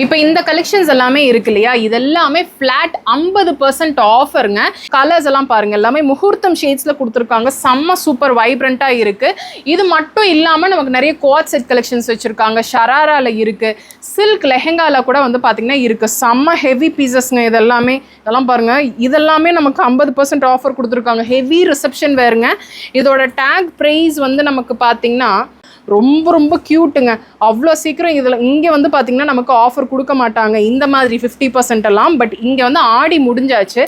இப்போ இந்த கலெக்ஷன்ஸ் எல்லாமே இருக்கு இல்லையா, இதெல்லாமே ஃபிளாட் 50% ஆஃபருங்க. கலர்ஸ் எல்லாம் பாருங்க, எல்லாமே முகூர்த்தம் ஷேட்ஸ்ல கொடுத்துருக்காங்க. செம்ம சூப்பர் வைப்ரண்டா இருக்கு. இது மட்டும் இல்லாம நமக்கு நிறைய கோட் செட் கலெக்ஷன்ஸ் வச்சிருக்காங்க. ஷராரால இருக்கு, சில்க் லெஹெங்கால கூட வந்து பாத்தீங்கன்னா இருக்கு. செம்ம ஹெவி பீசஸ்ங்க இதெல்லாமே. இதெல்லாம் பாருங்க, இதெல்லாமே நமக்கு 50% ஆஃபர் கொடுத்துருக்காங்க. ஹெவி ரிசப்ஷன் வேறுங்க. இதோட டேக் ப்ரைஸ் வந்து நமக்கு பாத்தீங்கன்னா ரொம்ப ரொம்ப க்யூட்டுங்க. அவ்வளோ சீக்கிரம் இதில் இங்கே வந்து பார்த்திங்கன்னா நமக்கு ஆஃபர் கொடுக்க மாட்டாங்க இந்த மாதிரி 50% எல்லாம். பட் இங்கே வந்து ஆடி முடிஞ்சாச்சு.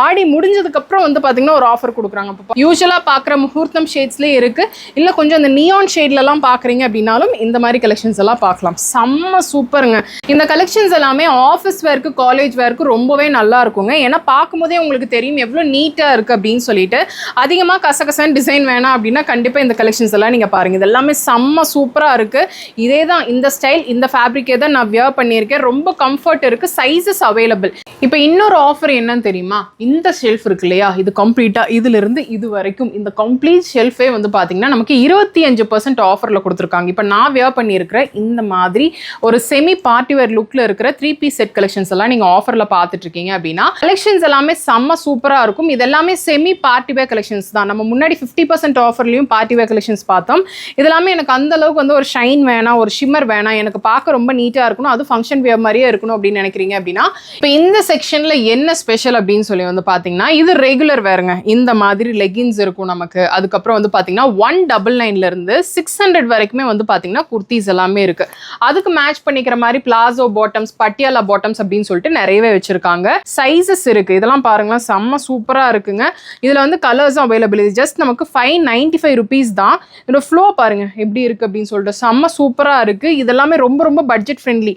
ஆடி முடிஞ்சதுக்கப்புறம் வந்து பார்த்திங்கன்னா ஒரு ஆஃபர் கொடுக்குறாங்க. இப்போ யூஸ்வலாக பார்க்குற முகூர்த்தம் ஷேட்ஸ்லேயே இருக்குது, இல்லை கொஞ்சம் அந்த நியான் ஷேட்லலாம் பார்க்குறீங்க அப்படின்னாலும் இந்த மாதிரி கலெக்ஷன்ஸ் எல்லாம் பார்க்கலாம். செம்ம சூப்பருங்க. இந்த கலெக்ஷன்ஸ் எல்லாமே ஆஃபீஸ் வேர்க்கு, காலேஜ் வேர்க்கு ரொம்பவே நல்லா இருக்குங்க. ஏன்னா பார்க்கும்போதே உங்களுக்கு தெரியும் எவ்வளோ நீட்டாக இருக்குது அப்படின்னு சொல்லிட்டு. அதிகமாக கசகசன்னு டிசைன் வேணாம் அப்படின்னா கண்டிப்பாக இந்த கலெக்ஷன்ஸ் எல்லாம் நீங்கள் பாருங்கள். இது எல்லாமே செம்ம சூப்பராக இருக்குது. இதே தான் இந்த ஸ்டைல், இந்த ஃபேப்ரிக்கே தான் நான் வியர் பண்ணியிருக்கேன். ரொம்ப கம்ஃபர்ட் இருக்குது, சைஸஸ் அவைலபிள். இப்போ இன்னொரு ஆஃபர் என்னன்னு தெரியுமா, இந்த ஷெல்ஃப் இருக்கு இல்லையா, இது கம்ப்ளீட்டாக இதிலிருந்து இது வரைக்கும் இந்த கம்ப்ளீட் ஷெல்ஃபே வந்து பார்த்தீங்கன்னா நமக்கு 25% ஆஃபரில் கொடுத்துருக்காங்க. இப்போ நான் வியர் பண்ணியிருக்கிற இந்த மாதிரி ஒரு செமி பார்ட்டி வேர் லுக்கில் இருக்கிற 3 பீஸ் செட் கலெக்ஷன்ஸ் எல்லாம் நீங்கள் ஆஃபரில் பார்த்துட்டு இருக்கீங்க அப்படின்னா கலெக்ஷன்ஸ் எல்லாமே செம்ம சூப்பராக இருக்கும். இதெல்லாமே செமி பார்ட்டி வேர் கலெக்ஷன்ஸ் தான். நம்ம முன்னாடி 50% ஆஃபர்லையும் பார்ட்டி வேர் கலெக்ஷன்ஸ் பார்த்தோம். இதெல்லாமே எனக்கு அந்த அளவுக்கு வந்து ஒரு ஷைன் வேணாம், ஒரு ஷிம்மர் வேணாம், எனக்கு பார்க்க ரொம்ப நீட்டாக இருக்கணும், அது ஃபங்க்ஷன் வியர் மாதிரியே இருக்கணும் அப்படின்னு நினைக்கிறீங்க அப்படின்னா இப்போ இந்த செக்ஷனில் என்ன ஸ்பெஷல் அப்படின்னு சொல்லி வந்து பார்த்தீங்கன்னா இது ரெகுலர் வேறுங்க. இந்த மாதிரி லெகின்ஸ் இருக்கும் நமக்கு. அதுக்கப்புறம் வந்து பார்த்தீங்கன்னா 199 600 வரைக்குமே வந்து பார்த்தீங்கன்னா குர்த்திஸ் எல்லாமே இருக்குது. அதுக்கு மேட்ச் பண்ணிக்கிற மாதிரி பிளாசோ பாட்டம்ஸ், பட்டியாலா பாட்டம்ஸ் அப்படின்னு சொல்லிட்டு நிறையவே வச்சுருக்காங்க. சைஸஸ் இருக்குது. இதெல்லாம் பாருங்களேன், செம்ம சூப்பராக இருக்குங்க. இதில் வந்து கலர்ஸும் அவைலபிள். இது ஜஸ்ட் நமக்கு 595 rupees தான். இதோட ஃப்ளோ பாருங்க எப்படி இருக்குது அப்படின்னு சொல்லிட்டு செம்ம சூப்பராக இருக்குது. இதெல்லாமே ரொம்ப ரொம்ப பட்ஜெட் ஃப்ரெண்ட்லி.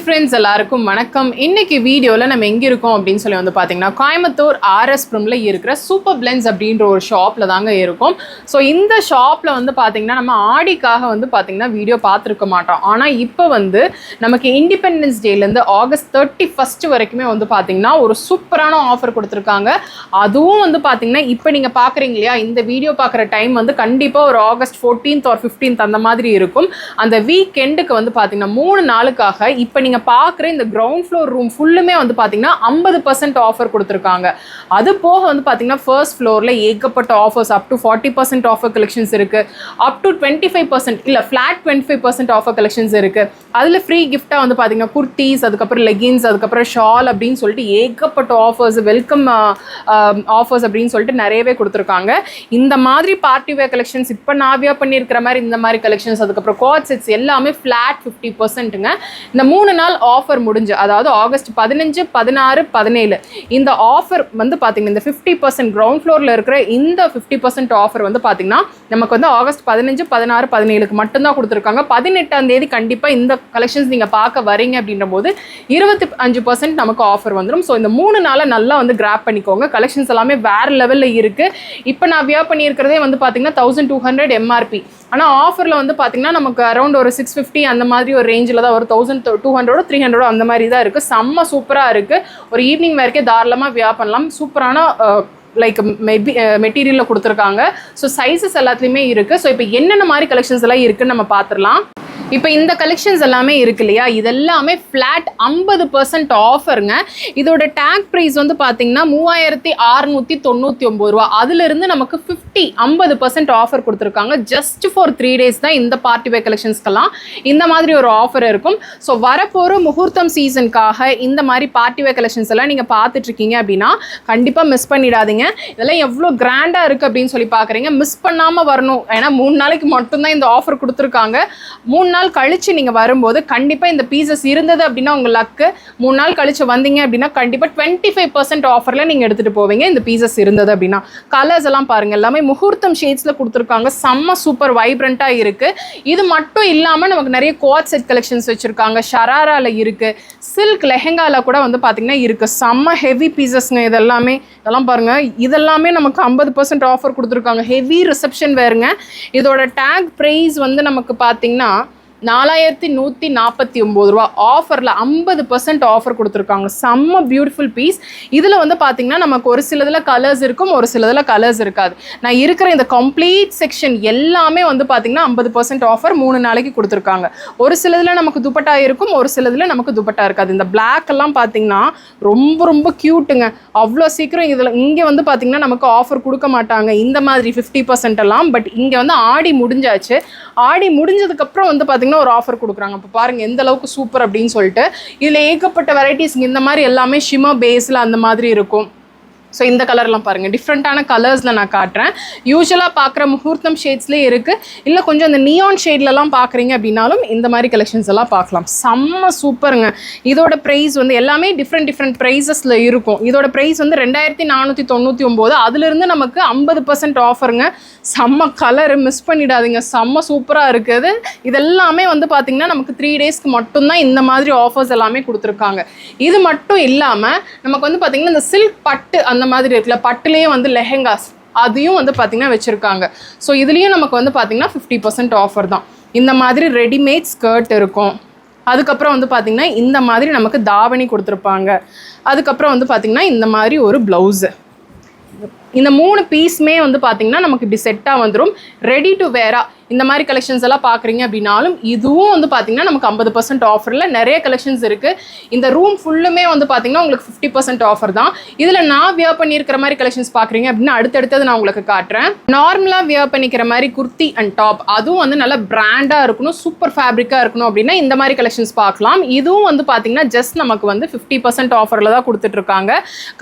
ஃப்ரெண்ட்ஸ் எல்லாருக்கும் வணக்கம். இன்னைக்கு வீடியோவில் நம்ம எங்கே இருக்கோம் அப்படின்னு சொல்லி வந்து பார்த்தீங்கன்னா கோயம்புத்தூர் RS Primல இருக்கிற சூப்பர் பிளெண்ட்ஸ் அப்படின்ற ஒரு ஷாப்பில் தாங்க இருக்கும். ஸோ இந்த ஷாப்பில் வந்து பார்த்தீங்கன்னா நம்ம ஆடிக்காக வந்து பார்த்தீங்கன்னா வீடியோ பார்த்துருக்க மாட்டோம். ஆனால் இப்போ வந்து நமக்கு இண்டிபெண்டன்ஸ் டேலேருந்து ஆகஸ்ட் 31 வரைக்குமே வந்து பார்த்தீங்கன்னா ஒரு சூப்பரான ஆஃபர் கொடுத்துருக்காங்க. அதுவும் வந்து பார்த்தீங்கன்னா இப்போ நீங்கள் பார்க்குறீங்க இல்லையா, இந்த வீடியோ பார்க்குற டைம் வந்து கண்டிப்பாக ஒரு ஆகஸ்ட் 14th or 15th அந்த மாதிரி இருக்கும். அந்த வீக் எண்டுக்கு வந்து பார்த்தீங்கன்னா 3 நாளுக்காக இப்போ நீங்கள் பார்க்குற இந்த கிரவுண்ட் ஃப்ளோர் ரூம் ஃபுல்லுமே வந்து பார்த்தீங்கன்னா 50% ஆஃபர் கொடுத்துருக்காங்க. அது போக வந்து பார்த்தீங்கன்னா ஃபர்ஸ்ட் ஃப்ளோரில் ஏகப்பட்ட offers, up to 40% offer collections இருக்குது, அப் டு 25% இல்லை ஃப்ளாட் 25% ஆஃபர் கலெக்ஷன்ஸ் இருக்குது. அதில் ஃப்ரீ கிஃப்டாக வந்து பார்த்தீங்கன்னா குர்த்திஸ், அதுக்கப்புறம் லெகின்ஸ், அதுக்கப்புறம் ஷால் அப்படின்னு சொல்லிட்டு ஏகப்பட்ட ஆஃபர்ஸ், வெல்கம் ஆஃபர்ஸ் அப்படின்னு சொல்லிட்டு நிறையவே கொடுத்துருக்காங்க. இந்த மாதிரி பார்ட்டி வேர் கலெக்ஷன்ஸ், இப்போ நான் வியர் பண்ணியிருக்கிற மாதிரி இந்த மாதிரி கலெக்ஷன்ஸ், அதுக்கப்புறம் கோட் செட்ஸ் எல்லாமே ஃப்ளாட் 50%ங்க. இந்த 3 நாள் ஆஃபர் முடிஞ்சு, அதாவது ஆகஸ்ட் 15, 16, 17 இந்த ஆஃபர் வந்து பார்த்தீங்கன்னா இந்த 50% கிரவுண்ட் ஃப்ளோரில் இருக்கிற இந்த 50% ஆஃபர் வந்து பார்த்தீங்கன்னா நமக்கு வந்து ஆகஸ்ட் 15, 16, 17க்கு மட்டும்தான் கொடுத்துருக்காங்க. 18ஆம் தேதி கண்டிப்பாக இந்த கலெக்ஷன்ஸ் நீங்கள் பார்க்க வரீங்க அப்படின்ற போது 25% நமக்கு ஆஃபர் வந்துடும். ஸோ இந்த 3 நாளை நல்லா வந்து கிராப் பண்ணிக்கோங்க. கலெக்ஷன்ஸ் எல்லாமே வேறு லெவலில் இருக்குது. இப்போ நான் வியர் பண்ணியிருக்கிறதே வந்து பார்த்தீங்கன்னா 1200 MRP. ஆனால் ஆஃபரில் வந்து பார்த்தீங்கன்னா நமக்கு அரௌண்ட் ஒரு 650 அந்த மாதிரி ஒரு ரேஞ்சில் தான் ஒரு 1200 300 அந்த மாதிரி தான் இருக்குது. செம்ம சூப்பராக இருக்குது. ஒரு ஈவினிங் வரைக்கும் தாராளமாக வியர் பண்ணலாம். சூப்பரான லைக் மெட்டீரியலில் கொடுத்துருக்காங்க. ஸோ சைஸஸ் எல்லாத்துலேயுமே இருக்குது. ஸோ இப்போ என்னென்ன மாதிரி கலெக்ஷன்ஸ் எல்லாம் இருக்குன்னு நம்ம பார்த்துடலாம். இப்போ இந்த கலெக்ஷன்ஸ் எல்லாமே இருக்கு இல்லையா, இதெல்லாமே ஃப்ளாட் 50% ஆஃபருங்க. இதோட டேக் ப்ரைஸ் வந்து பார்த்தீங்கன்னா 3699 ரூபா. அதிலிருந்து நமக்கு 50% ஆஃபர் கொடுத்துருக்காங்க. ஜஸ்ட் ஃபார் 3 days தான் இந்த பார்ட்டி வேர் கலெக்ஷன்ஸ்க்கெல்லாம் இந்த மாதிரி ஒரு ஆஃபர் இருக்கும். ஸோ வரப்போகிற முகூர்த்தம் சீசனுக்காக இந்த மாதிரி பார்ட்டி வேர் கலெக்ஷன்ஸ் எல்லாம் நீங்கள் பார்த்துட்ருக்கீங்க அப்படின்னா கண்டிப்பாக மிஸ் பண்ணிடாதீங்க. இதெல்லாம் எவ்வளோ கிராண்டாக இருக்குது அப்படின்னு சொல்லி பார்க்குறீங்க, மிஸ் பண்ணாமல் வரணும். ஏன்னா 3 நாளைக்கு மட்டும்தான் இந்த ஆஃபர் கொடுத்துருக்காங்க. 3 நாள் கழிச்சு நீங்க வரும்போது கண்டிப்பா இந்த பீசஸ் இருந்தது அப்படின்னா உங்க லக்கு. 3 நாள் கழிச்சு வந்தீங்க அப்படின்னா கண்டிப்பா 25% ஆஃபர்ல நீங்க எடுத்துட்டு போவீங்க இந்த பீசஸ் இருந்தது அப்படின்னா. கலர்ஸ் எல்லாம் பாருங்க, எல்லாமே முகூர்த்தம் ஷேட்ஸ்ல கொடுத்துருக்காங்க. செம்ம சூப்பர் வைப்ரண்டா இருக்கு. இது மட்டும் இல்லாம நமக்கு நிறைய கோட் செட் கலெக்ஷன்ஸ் வச்சிருக்காங்க. ஷராரால இருக்கு, சில்க் லெஹெங்கால கூட வந்து பாத்தீங்கன்னா இருக்கு. செம்ம ஹெவி பீசஸ்ங்க இதெல்லாமே. இதெல்லாம் பாருங்க, இதெல்லாமே நமக்கு 50% ஆஃபர் கொடுத்துருக்காங்க. ஹெவி ரிசப்ஷன் வேறுங்க. இதோட டேக் பிரைஸ் வந்து நமக்கு பாத்தீங்கன்னா 4149 ரூபா ஆஃபரில் 50% ஆஃபர் கொடுத்துருக்காங்க. செம்ம பியூட்டிஃபுல் பீஸ். இதில் வந்து பார்த்தீங்கன்னா நமக்கு ஒரு சிலதில் கலர்ஸ் இருக்கும், ஒரு சிலதில் கலர்ஸ் இருக்காது. நான் இருக்கிற இந்த கம்ப்ளீட் செக்ஷன் எல்லாமே வந்து பார்த்தீங்கன்னா 50% ஆஃபர் 3 நாளைக்கு கொடுத்துருக்காங்க. ஒரு சிலதில் நமக்கு துப்பட்டா இருக்கும், ஒரு சிலதில் நமக்கு துப்பட்டா இருக்காது. இந்த பிளாக் எல்லாம் பார்த்தீங்கன்னா ரொம்ப ரொம்ப க்யூட்டுங்க. அவ்வளோ சீக்கிரம் இதில் இங்கே வந்து பார்த்தீங்கன்னா நமக்கு ஆஃபர் கொடுக்க மாட்டாங்க இந்த மாதிரி 50% எல்லாம். பட் இங்கே வந்து ஆடி முடிஞ்சாச்சு. ஆடி முடிஞ்சதுக்கப்புறம் வந்து பார்த்தீங்கன்னா ஒரு ஆஃபர் கொடுக்குறாங்க. இப்போ பாருங்கள் எந்த அளவுக்கு சூப்பர் அப்படின்னு சொல்லிட்டு. இதில் ஏகப்பட்ட வெரைட்டிஸ் இந்த மாதிரி எல்லாமே ஷிமர் பேஸில் அந்த மாதிரி இருக்கும். ஸோ இந்த கலர்லாம் பாருங்கள், டிஃப்ரெண்ட்டான கலர்ஸில் நான் காட்டுறேன். யூஸ்வலாக பார்க்குற முகூர்த்தம் ஷேட்ஸ்லேயே இருக்குது, இல்லை கொஞ்சம் அந்த நியான் ஷேட்லலாம் பார்க்குறீங்க அப்படின்னாலும் இந்த மாதிரி கலெக்ஷன்ஸ் எல்லாம் பார்க்கலாம். செம்ம சூப்பருங்க. இதோட ப்ரைஸ் வந்து எல்லாமே டிஃப்ரெண்ட் ப்ரைஸஸில் இருக்கும். இதோட ப்ரைஸ் வந்து 2499. அதிலிருந்து நமக்கு 50% ஆஃபருங்க. செம்ம கலரு, மிஸ் பண்ணிடாதீங்க, செம்ம சூப்பராக இருக்குது. இதெல்லாமே வந்து பார்த்திங்கன்னா நமக்கு 3 டேஸ்க்கு மட்டும்தான் இந்த மாதிரி ஆஃபர்ஸ் எல்லாமே கொடுத்துருக்காங்க. இது மட்டும் இல்லாமல் நமக்கு வந்து பார்த்திங்கன்னா இந்த சில்க் பட்டு அந்த மாதிரி இருக்குல்ல, பட்டுலேயே வந்து லெஹெங்காஸ் அதையும் வந்து பார்த்திங்கன்னா வச்சுருக்காங்க. ஸோ இதுலேயும் நமக்கு வந்து பார்த்திங்கன்னா 50% ஆஃபர் தான். இந்த மாதிரி ரெடிமேட் ஸ்கர்ட் இருக்கும். அதுக்கப்புறம் வந்து பார்த்திங்கன்னா இந்த மாதிரி நமக்கு தாவணி கொடுத்துருப்பாங்க. அதுக்கப்புறம் வந்து பார்த்திங்கன்னா இந்த மாதிரி ஒரு ப்ளவுஸு. இந்த 3 பீஸுமே வந்து பார்த்திங்கன்னா நமக்கு இப்படி செட்டாக வந்துடும். ரெடி டு வேரா இந்த மாதிரி கலெக்ஷன்ஸ் எல்லாம் பார்க்குறீங்க அப்படின்னாலும் இதுவும் வந்து பார்த்திங்கன்னா நமக்கு 50% ஆஃபரில் நிறைய கலெக்ஷன்ஸ் இருக்குது. இந்த ரூம் ஃபுல்லுமே வந்து பார்த்திங்கன்னா உங்களுக்கு 50% ஆஃபர் தான். இதில் நான் வியர் பண்ணியிருக்கிற மாதிரி கலெக்ஷன்ஸ் பார்க்குறீங்க அப்படின்னா அடுத்தடுத்தது நான் உங்களுக்கு காட்டுறேன். நார்மலாக வியர் பண்ணிக்கிற மாதிரி குர்த்தி அண்ட் டாப், அதுவும் வந்து நல்லா பிராண்டாக இருக்கணும், சூப்பர் ஃபேப்ரிக்காக இருக்கணும் அப்படின்னா இந்த மாதிரி கலெக்ஷன்ஸ் பார்க்கலாம். இதுவும் வந்து பார்த்திங்கன்னா ஜஸ்ட் நமக்கு வந்து 50% ஆஃபரில் தான் கொடுத்துட்ருக்காங்க.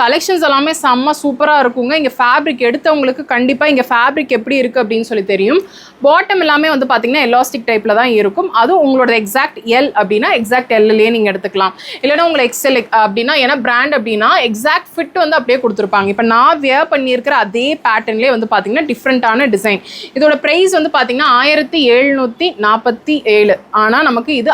கலெக்ஷன்ஸ் எல்லாமே செம்ம சூப்பராக இருக்குங்க. இங்கே ஃபேப்ரிக் எடுத்தவங்களுக்கு கண்டிப்பாக இங்கே ஃபேப்ரிக் எப்படி இருக்குது அப்படின்னு சொல்லி தெரியும். பாட்டம் எல்லாமே வந்து பார்த்தீங்கன்னா எலாஸ்டிக் டைப்பில் தான் இருக்கும். அதுவும் உங்களோட எக்ஸாக்ட் எல் அப்படின்னா எக்ஸாக்ட் எல்லையே நீங்கள் எடுத்துக்கலாம். இல்லைனா உங்களை எக்ஸ்எல் அப்படின்னா, ஏன்னா பிராண்ட் அப்படின்னா எக்ஸாக்ட் ஃபிட் வந்து அப்படியே கொடுத்துருப்பாங்க. இப்போ நான் வியர் பண்ணியிருக்கிற அதே பேட்டர்ன்லேயே வந்து பார்த்தீங்கன்னா டிஃப்ரெண்ட்டான டிசைன். இதோட ப்ரைஸ் வந்து பார்த்தீங்கன்னா 1747. ஆனால் நமக்கு இது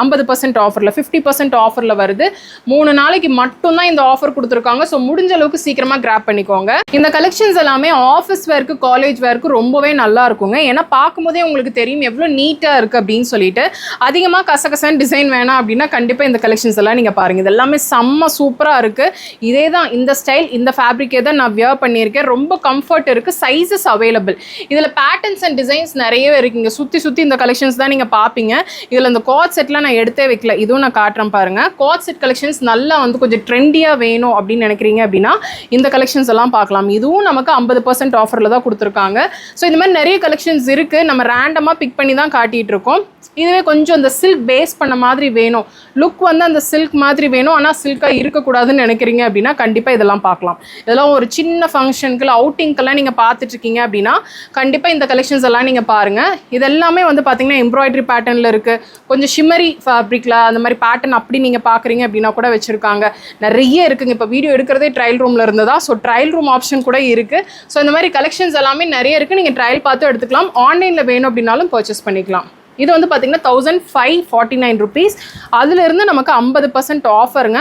50% ஆஃபரில் 50% ஆஃபரில் வருது. 3 நாளைக்கு மட்டும்தான் இந்த ஆஃபர் கொடுத்துருக்காங்க. ஸோ முடிஞ்ச அளவுக்கு சீக்கிரமாக கிராப் பண்ணிக்கோங்க. இந்த கலெக்ஷன்ஸ் எல்லாமே ஆஃபீஸ் வேர்க்கு, காலேஜ் வேர்க்கு ரொம்பவே நல்லா இருக்குங்க. ஏன்னா பார்க்கும்போதே உங்களுக்கு தெரியும் எவ்வளோ நீட்டாக இருக்குது அப்படின்னு சொல்லிட்டு. அதிகமாக கசகசன் டிசைன் வேணாம் அப்படின்னா கண்டிப்பாக இந்த கலெக்ஷன்ஸ் எல்லாம் நீங்கள் பாருங்கள். இது எல்லாமே செம்ம சூப்பராக இருக்குது. இதே தான் இந்த ஸ்டைல், இந்த ஃபேப்ரிக்கே தான் நான் வியர் பண்ணியிருக்கேன். ரொம்ப கம்ஃபர்ட் இருக்குது. Sizes available. இதில் பேட்டர்ன்ஸ் அண்ட் டிசைன்ஸ் நிறையவே இருக்குங்க. சுற்றி இந்த கலெக்ஷன்ஸ் தான் நீங்கள் பார்ப்பீங்க. இதில் இந்த காட் செட்லாம் நான் எடுத்தே வைக்கல, இதுவும் நான் காட்டுறேன் பாருங்கள். காட் செட் கலெக்ஷன்ஸ் நல்லா வந்து கொஞ்சம் ட்ரெண்டியாக வேணும் அப்படின்னு நினைக்கிறீங்க அப்படின்னா இந்த கலெக்ஷன்ஸ் எல்லாம் பார்க்கலாம். இதுவும் நமக்கு 50% ஆஃபரில் தான் கொடுத்துருக்காங்க. ஸோ இந்த மாதிரி நிறைய கலெக்ஷன்ஸ் இருக்குது. நம்ம ரேண்டமாக பிக் பண்ணி தான் காட்டிகிட்டு இருக்கோம். இதுவே கொஞ்சம் இந்த சில்க் பேஸ் பண்ண மாதிரி வேணும், லுக் வந்து அந்த சில்க் மாதிரி வேணும், ஆனால் சில்காக இருக்கக்கூடாதுன்னு நினைக்கிறீங்க அப்படின்னா கண்டிப்பாக இதெல்லாம் பார்க்கலாம். இதெல்லாம் ஒரு சின்ன ஃபங்க்ஷனுக்கு, அவுட்டிங்கெல்லாம் நீங்கள் பார்த்துட்ருக்கீங்க அப்படின்னா கண்டிப்பாக இந்த கலெக்ஷன்ஸ் எல்லாம் நீங்கள் பாருங்கள். இதெல்லாமே வந்து பார்த்திங்கன்னா எம்ப்ராய்டரி பேட்டர்னில் இருக்குது. கொஞ்சம் ஷிம்மரி ஃபேப்ரிக்கில் அந்த மாதிரி பேட்டர்ன் அப்படி நீங்கள் பார்க்குறீங்க அப்படின்னா கூட வச்சுருக்காங்க. நிறைய இருக்குங்க. இப்போ வீடியோ எடுக்கிறதே ட்ரையல் ரூமில் இருந்ததா, ஸோ ட்ரையல் ரூம் ஆப்ஷன் கூட இருக்குது. ஸோ இந்த மாதிரி கலெக்ஷன்ஸ் எல்லாமே நிறைய இருக்குது. நீங்கள் ட்ரையல் பார்த்து எடுத்துக்கலாம். ஆன்லைனில் வேணும் அப்படின்னாலும் பர்ச்சேஸ் பண்ணிக்கலாம். இது வந்து பார்த்திங்கன்னா 1549 ருபீஸ். அதிலிருந்து நமக்கு 50% ஆஃபருங்க.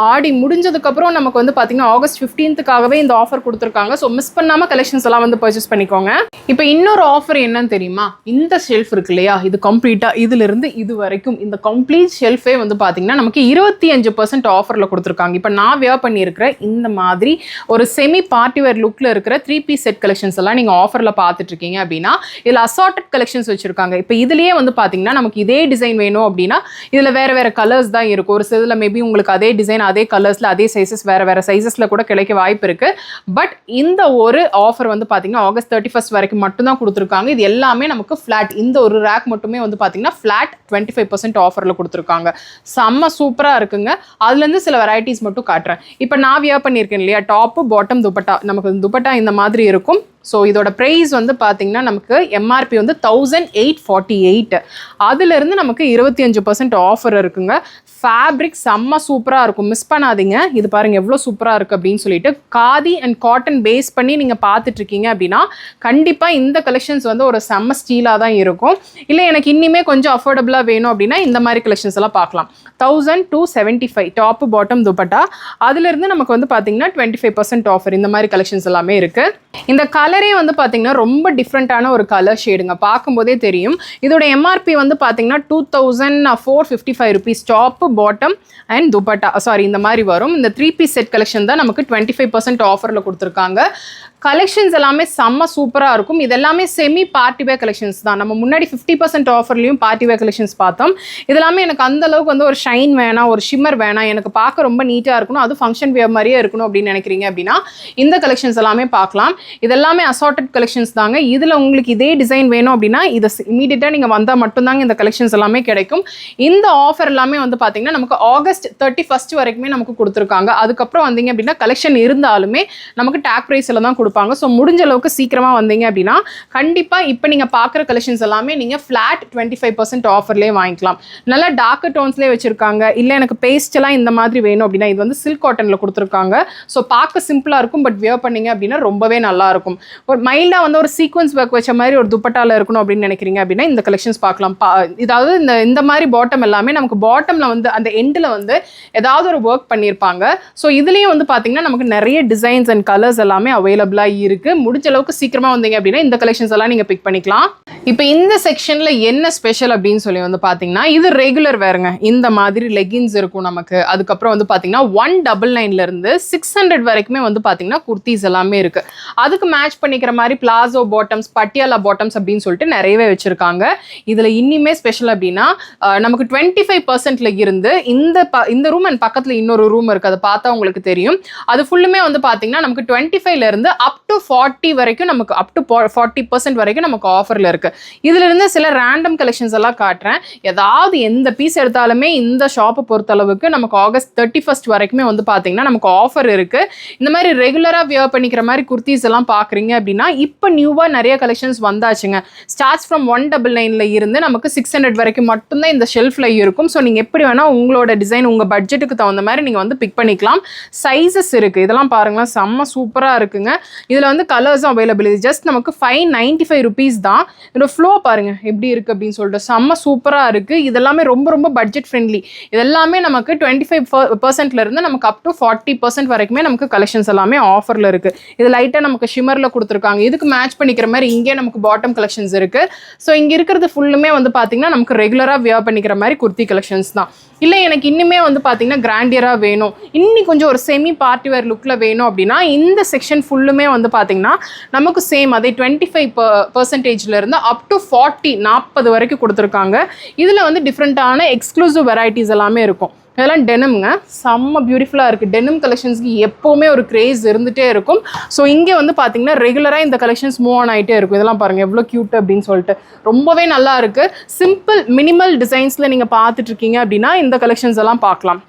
ஆடி முடிஞ்சதுக்கப்புறம் நமக்கு வந்து பார்த்திங்கன்னா ஆகஸ்ட் 15க்காகவே இந்த ஆஃபர் கொடுத்துருக்காங்க. ஸோ மிஸ் பண்ணாமல் கலெக்ஷன்ஸ் எல்லாம் வந்து பர்ச்சேஸ் பண்ணிக்கோங்க. இப்போ இன்னொரு ஆஃபர் என்னன்னு தெரியுமா? இந்த ஷெல்ஃப் இருக்கு இல்லையா, இது கம்ப்ளீட்டாக இதிலிருந்து இது வரைக்கும் இந்த கம்ப்ளீட் ஷெல்ஃபே வந்து பார்த்திங்கன்னா நமக்கு 25% ஆஃபரில் கொடுத்துருக்காங்க. இப்போ நான் வியர் பண்ணியிருக்கிற இந்த மாதிரி ஒரு செமி பார்ட்டி வேர் லுக்கில் இருக்கிற 3 பீஸ் செட் கலெக்ஷன்ஸ் எல்லாம் நீங்கள் ஆஃபரில் பார்த்துட்ருக்கீங்க அப்படின்னா இதில் அசார்ட்டட் கலெக்ஷன்ஸ் வச்சுருக்காங்க. இப்போ இதுலேயே வந்து பார்த்தீங்கன்னா நமக்கு இதே டிசைன் வேணும் அப்படின்னா இதில் வேறு கலர்ஸ் தான் இருக்கும். ஒரு சில மேபி உங்களுக்கு அதே டிசைன், அதே கலர்ஸில், அதே சைஸஸ், வேறு சைஸஸில் கூட கிடைக்க வாய்ப்பு இருக்குது. பட் இந்த ஒரு ஆஃபர் வந்து பார்த்தீங்கன்னா ஆகஸ்ட் 31 வரைக்கும் மட்டும்தான் கொடுத்துருக்காங்க. இது எல்லாமே நமக்கு ஃப்ளாட், இந்த ஒரு ரேக் மட்டுமே வந்து பார்த்தீங்கன்னா ஃப்ளாட் 25% ஆஃபரில் கொடுத்துருக்காங்க. செம்ம சூப்பராக இருக்குங்க. அதுலேருந்து சில வெரைட்டிஸ் மட்டும் காட்டுறேன். இப்போ நான் வியர் பண்ணியிருக்கேன் இல்லையா, டாப்பு, பாட்டம், துப்பட்டா. நமக்கு துப்பட்டா இந்த மாதிரி இருக்கும். ஸோ இதோட ப்ரைஸ் வந்து பார்த்திங்கன்னா நமக்கு எம்ஆர்பி வந்து 1848. அதிலிருந்து நமக்கு 25% ஆஃபர் இருக்குங்க. ஃபேப்ரிக் செம்ம சூப்பராக இருக்கும், மிஸ் பண்ணாதீங்க. இது பாருங்கள் எவ்வளோ சூப்பராக இருக்குது அப்படின்னு சொல்லிட்டு. காதி அண்ட் காட்டன் பேஸ் பண்ணி நீங்கள் பார்த்துட்ருக்கீங்க அப்படின்னா கண்டிப்பாக இந்த கலெக்ஷன்ஸ் வந்து ஒரு செம்ம ஸ்டீலாக தான் இருக்கும். இல்லை எனக்கு இன்னுமே கொஞ்சம் அஃபோர்டபுளாக வேணும் அப்படின்னா இந்த மாதிரி கலெக்ஷன்ஸ் எல்லாம் பார்க்கலாம். 1275 டாப்பு, பாட்டம், துப்பட்டா. அதிலிருந்து நமக்கு வந்து பார்த்திங்கன்னா 25% ஆஃபர் இந்த மாதிரி கலெக்ஷன்ஸ் எல்லாமே இருக்குது. இந்த கலர் கலரே வந்து பார்த்தீங்கன்னா ரொம்ப டிஃப்ரெண்ட்டான ஒரு கலர் ஷேடுங்க, பார்க்கும்போதே தெரியும். இதோட எம்ஆர்பி வந்து பார்த்தீங்கன்னா 2455 rupees top bottom and dupatta இந்த மாதிரி வரும். இந்த 3 piece செட் கலெக்ஷன் தான் நமக்கு 25% ஆஃபரில் கொடுத்துருக்காங்க. கலெக்ஷன்ஸ் எல்லாமே செம்ம சூப்பராக இருக்கும். இது எல்லாமே செமி பார்ட்டி வேர் கலெக்ஷன்ஸ் தான். நம்ம முன்னாடி 50% ஆஃபர்லையும் பார்ட்டி வேர் கலெக்ஷன்ஸ் பார்த்தோம். இதெல்லாமே எனக்கு அந்த அளவுக்கு வந்து ஒரு ஷைன் வேணாம், ஒரு ஷிம்மர் வேணாம், எனக்கு பார்க்க ரொம்ப நீட்டாக இருக்கணும், அது ஃபங்க்ஷன் வேர் மாதிரியே இருக்கணும் அப்படின்னு நினைக்கிறீங்க அப்படின்னா இந்த கலெக்ஷன்ஸ் எல்லாமே பார்க்கலாம். இதெல்லாமே அசார்ட்டட் கலெக்ஷன்ஸ் தாங்க. இதில் உங்களுக்கு இதே டிசைன் வேணும் அப்படின்னா இதை இமீடியட்டாக நீங்கள் வந்தால் மட்டும்தாங்க இந்த கலெக்ஷன்ஸ் எல்லாமே கிடைக்கும். இந்த ஆஃபர் எல்லாமே வந்து பார்த்தீங்கன்னா நமக்கு ஆகஸ்ட் 31 வரைக்குமே நமக்கு கொடுத்துருக்காங்க. அதுக்கப்புறம் வந்தீங்க அப்படின்னா கலெக்ஷன் இருந்தாலுமே நமக்கு டேக் ப்ரைஸில் தான் கொடுப்பாங்க. ஸோ முடிஞ்ச அளவுக்கு சீக்கிரமாக வந்தீங்க அப்படின்னா கண்டிப்பாக இப்போ நீங்கள் பார்க்குற கலெக்ஷன்ஸ் எல்லாமே நீங்கள் ஃப்ளாட் 25% ஆஃபர்லேயே வாங்கிக்கலாம். நல்லா டார்க் டோன்ஸ்லேயே வச்சுருக்காங்க. இல்லை எனக்கு பேஸ்டெல்லாம் இந்த மாதிரி வேணும் அப்படின்னா இது வந்து சில்க் காட்டனில் கொடுத்துருக்காங்க. ஸோ பார்க்க சிம்பிளாக இருக்கும், பட் வியர் பண்ணிங்க அப்படின்னா ரொம்பவே நல்லாயிருக்கும். ஒரு மைல்டாக வந்து ஒரு சீக்வன்ஸ் ஒர்க் வச்ச மாதிரி ஒரு துப்பட்டாவில் இருக்கணும் அப்படின்னு நினைக்கிறீங்க அப்படின்னா இந்த கலெக்ஷன்ஸ் பார்க்கலாம். இதாவது இந்த மாதிரி பாட்டம் எல்லாமே நமக்கு பாட்டமில் வந்து அந்த எண்டில் வந்து ஏதாவது ஒரு ஒர்க் பண்ணியிருப்பாங்க. ஸோ இதுலேயும் வந்து பார்த்தீங்கன்னா நமக்கு நிறைய டிசைன்ஸ் அண்ட் கலர்ஸ் எல்லாமே அவைலபிளாக இருக்கு. முடிஞ்ச அளவுக்கு சீக்கிரமா வந்தீங்க அப்படின்னா இந்த கலெக்ஷன்ஸ் எல்லாம் நீங்க பிக் பண்ணிக்கலாம். இப்போ இந்த செக்ஷன்ல என்ன ஸ்பெஷல் அப்படின்னு சொல்லி வந்து பாத்தீங்கன்னா இது ரெகுலர் வேறுங்க. இந்த மாதிரி லெகின்ஸ் இருக்கும் நமக்கு. அதுக்கப்புறம் வந்து பாத்தீங்கன்னா 199 இருந்து 600 வரைக்குமே வந்து பாத்தீங்கன்னா குர்த்திஸ் எல்லாமே இருக்கு. அதுக்கு மேட்ச் பண்ணிக்கிற மாதிரி பிளாசோ பாட்டம்ஸ், பட்டியாலா பாட்டம்ஸ் அப்படின்னு சொல்லிட்டு நிறையவே வச்சிருக்காங்க. இதுல இன்னுமே ஸ்பெஷல் அப்படின்னா நமக்கு 25%ல இருந்து இந்த ரூம் அண்ட் பக்கத்துல இன்னொரு ரூம் இருக்கு, அதை பார்த்தா உங்களுக்கு தெரியும். அது ஃபுல்லுமே வந்து பாத்தீங்கன்னா நமக்கு 25ல இருந்து அப் டு 40 வரைக்கும் நமக்கு அப் டு 40% வரைக்கும் நமக்கு ஆஃபர்ல இருக்கு. இதுல இருந்து சில ரேண்டம் கலெக்ஷன்ஸ் எல்லாம் காட்டுறேன். ஏதாவது எந்த பீஸ் எடுத்தாலுமே இந்த ஷாப்பை பொறுத்த அளவுக்கு நமக்கு ஆகஸ்ட் 31 வரைக்குமே வந்து பாத்தீங்கன்னா நமக்கு ஆஃபர் இருக்கு. இந்த மாதிரி ரெகுலரா வியர் பண்ணிக்கிற மாதிரி குர்த்திஸ் எல்லாம் பாக்குறீங்க அப்படின்னா இப்போ நியூவா நிறைய கலெக்ஷன்ஸ் வந்தாச்சுங்க. ஸ்டார்ட்ஸ் ஃப்ரம் 199ல இருந்து நமக்கு 600 வரைக்கும் மட்டும்தான் இந்த ஷெல்ஃப்ல இருக்கும். ஸோ நீங்க எப்படி வேணா உங்களோட டிசைன் உங்க பட்ஜெட்டுக்கு தகுந்த மாதிரி நீங்க வந்து பிக் பண்ணிக்கலாம். சைஸஸ் இருக்கு, இதெல்லாம் பாருங்களேன், செம்ம சூப்பரா இருக்குங்க. இதில் வந்து கலர்ஸும் அவைலபிள். இது ஜஸ்ட் நமக்கு 595 rupees தான். இதோட ஃப்ளோ பாருங்க எப்படி இருக்கு அப்படின்னு சொல்லிட்டு செம்ம சூப்பராக இருக்கு. இதெல்லாமே ரொம்ப ரொம்ப பட்ஜெட் ஃப்ரெண்ட்லி. இதெல்லாமே நமக்கு 25%ல இருந்து நமக்கு அப் டு 40% வரைக்குமே நமக்கு கலெக்ஷன்ஸ் எல்லாமே ஆஃபர்ல இருக்கு. இது லைட்டாக நமக்கு ஷிமர்ல கொடுத்துருக்காங்க. இதுக்கு மேட்ச் பண்ணிக்கிற மாதிரி இங்கே நமக்கு பாட்டம் கலெக்ஷன்ஸ் இருக்கு. ஸோ இங்கே இருக்கிறது ஃபுல்லுமே வந்து பார்த்தீங்கன்னா நமக்கு ரெகுலராக வியர் பண்ணிக்கிற மாதிரி குர்த்தி கலெக்ஷன்ஸ் தான். இல்லை எனக்கு இன்னுமே வந்து பார்த்தீங்கன்னா கிராண்டியராக வேணும், இன்னும் கொஞ்சம் ஒரு செமி பார்ட்டி வேர் லுக்கில் வேணும் அப்படின்னா இந்த செக்ஷன் ஃபுல்லுமே வந்து பார்த்தீங்கன்னா நமக்கு சேம் அதே 25%ல இருந்து அப் டு 40 வரைக்கும் கொடுத்துருக்காங்க. இதில் வந்து டிஃப்ரெண்ட்டான எக்ஸ்க்ளூசிவ் வெரைட்டிஸ் எல்லாமே இருக்கும். இதெல்லாம் டெனிம்ங்க, செம்ம பியூட்டிஃபுல்லாக இருக்குது. டெனிம் கலெக்ஷன்ஸ்க்கு எப்போவுமே ஒரு கிரேஸ் இருந்துகிட்டே இருக்கும். ஸோ இங்கே வந்து பார்த்தீங்கன்னா ரெகுலராக இந்த கலெக்ஷன்ஸ் மூவ் ஆன் ஆகிட்டே இருக்கும். இதெல்லாம் பாருங்கள் எவ்வளோ க்யூட் அப்படின்னு சொல்லிட்டு ரொம்பவே நல்லா இருக்குது. சிம்பிள் மினிமல் டிசைன்ஸில் நீங்கள் பார்த்துட்ருக்கீங்க அப்படின்னா இந்த கலெக்ஷன்ஸ் எல்லாம் பார்க்கலாம்.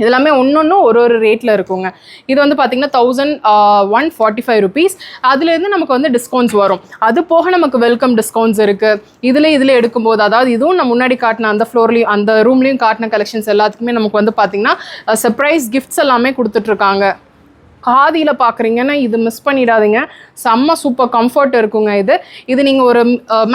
இதெல்லாமே ஒன்று ஒரு ரேட்டில் இருக்குங்க. இது வந்து பார்த்தீங்கன்னா 1145 rupees. அதுலேருந்து நமக்கு வந்து டிஸ்கவுண்ட்ஸ் வரும். அது போக நமக்கு வெல்கம் டிஸ்கவுண்ட்ஸ் இருக்குது. இதில் எடுக்கும்போது அதாவது இதுவும் நான் முன்னாடி காட்டின அந்த ஃப்ளோர்லேயும் அந்த ரூம்லேயும் காட்டின கலெக்ஷன்ஸ் எல்லாத்துக்குமே நமக்கு வந்து பார்த்தீங்கன்னா சர்ப்ரைஸ் கிஃப்ட்ஸ் எல்லாமே கொடுத்துட்ருக்காங்க. காதியில் பார்க்குறீங்கன்னா இது மிஸ் பண்ணிடாதீங்க, செம்ம சூப்பர் கம்ஃபர்ட் இருக்குங்க. இது நீங்கள் ஒரு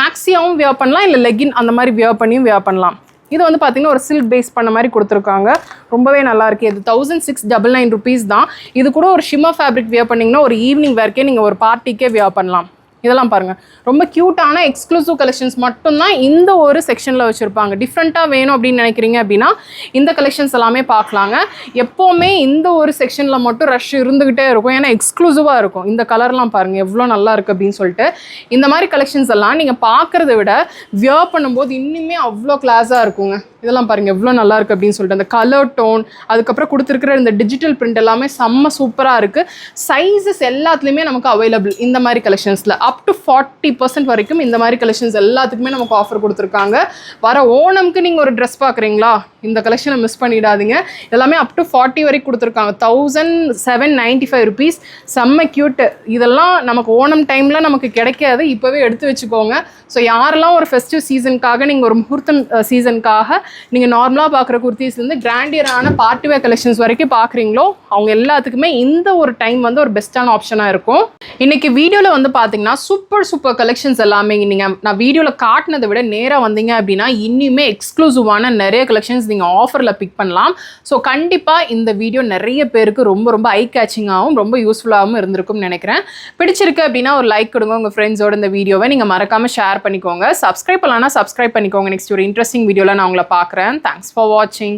மேக்ஸியாவும் வியர் பண்ணலாம், இல்லை லெகின் அந்த மாதிரி வியர் பண்ணியும் வியர் பண்ணலாம். இது வந்து பார்த்தீங்கன்னா ஒரு சில்க் பேஸ் பண்ண மாதிரி கொடுத்துருக்காங்க. ரொம்பவே நல்லாயிருக்கு. இது 1699 rupees தான். இது கூட ஒரு ஷிம்மர் ஃபேப்ரிக் வியர் பண்ணிங்கன்னா ஒரு ஈவினிங் வேர்க்கே நீங்கள் ஒரு பார்ட்டிக்கே வியர் பண்ணலாம். இதெல்லாம் பாருங்கள் ரொம்ப க்யூட்டான எக்ஸ்க்ளூசிவ் கலெக்ஷன்ஸ் மட்டும்தான் இந்த ஒரு செக்ஷனில் வச்சுருப்பாங்க. டிஃப்ரெண்ட்டாக வேணும் அப்படின்னு நினைக்கிறீங்க அப்படின்னா இந்த கலெக்ஷன்ஸ் எல்லாமே பார்க்கலாங்க. எப்போவுமே இந்த ஒரு செக்ஷனில் மட்டும் ரஷ் இருந்துக்கிட்டே இருக்கும், ஏன்னா எக்ஸ்க்ளூசிவாக இருக்கும். இந்த கலர்லாம் பாருங்கள் எவ்வளோ நல்லா இருக்குது அப்படின்னு சொல்லிட்டு இந்த மாதிரி கலெக்ஷன்ஸ் எல்லாம் நீங்கள் பார்க்குறத விட வியர் பண்ணும்போது இன்னுமே அவ்வளோ கிளாஸாக இருக்குங்க. இதெல்லாம் பாருங்கள் எவ்வளோ நல்லா இருக்குது அப்படின்னு சொல்லிட்டு அந்த கலர் டோன், அதுக்கப்புறம் கொடுத்துருக்கிற இந்த டிஜிட்டல் பிரிண்ட் எல்லாமே செம்ம சூப்பராக இருக்குது. சைஸஸ் எல்லாத்துலேயுமே நமக்கு அவைலபிள் இந்த மாதிரி கலெக்ஷன்ஸில் அப் டு 40% வரைக்கும் இந்த மாதிரி கலெக்ஷன்ஸ் எல்லாத்துக்குமே நமக்கு ஆஃபர் கொடுத்துருக்காங்க. வர ஓணம்க்கு நீங்கள் ஒரு ட்ரெஸ் பார்க்குறீங்களா, இந்த கலெக்ஷனை மிஸ் பண்ணிடாதீங்க. எல்லாமே அப் டு 40 வரைக்கும் கொடுத்துருக்காங்க. 1795 rupees. செம்ம க்யூட்டு. இதெல்லாம் நமக்கு ஓணம் டைமில் நமக்கு கிடைக்காது, இப்போவே எடுத்து வச்சுக்கோங்க. ஸோ யாரெல்லாம் ஒரு ஃபெஸ்டிவ் சீசனுக்காக நீங்கள் ஒரு முகூர்த்தம் சீசனுக்காக நீங்கள் நார்மலாக பார்க்குற குர்த்திஸ்லேருந்து கிராண்டியரான பார்ட்டி வேர் கலெக்ஷன்ஸ் வரைக்கும் பார்க்குறீங்களோ அவங்க எல்லாத்துக்குமே இந்த ஒரு டைம் வந்து ஒரு பெஸ்ட்டான ஆப்ஷனாக இருக்கும். இன்றைக்கி வீடியோவில் வந்து பார்த்தீங்கன்னா சூப்பர் கலெக்ஷன்ஸ் எல்லாமே நீங்கள் நான் வீடியோவில் காட்டினதை விட நேராக வந்தீங்க அப்படின்னா இன்னுமே எக்ஸ்க்ளூசிவான நிறைய கலெக்ஷன்ஸ் நீங்கள் ஆஃபரில் பிக் பண்ணலாம். ஸோ கண்டிப்பாக இந்த வீடியோ நிறைய பேருக்கு ரொம்ப ஐ கேச்சிங்காகவும் ரொம்ப யூஸ்ஃபுல்லாகவும் இருந்திருக்கும்னு நினைக்கிறேன். பிடிச்சிருக்கு அப்படின்னா ஒரு லைக் கொடுங்க. உங்கள் ஃப்ரெண்ட்ஸோட இந்த வீடியோவை நீங்கள் மறக்காமல் ஷேர் பண்ணிக்கோங்க. சப்ஸ்கிரைப் பண்ணலாம்னா சப்ஸ்கிரைப் பண்ணிக்கோங்க. நெக்ஸ்ட் ஒரு இன்ட்ரெஸ்டிங் வீடியோவில் நான் உங்களை பார்க்குறேன். தேங்க்ஸ் ஃபார் வாட்சிங்.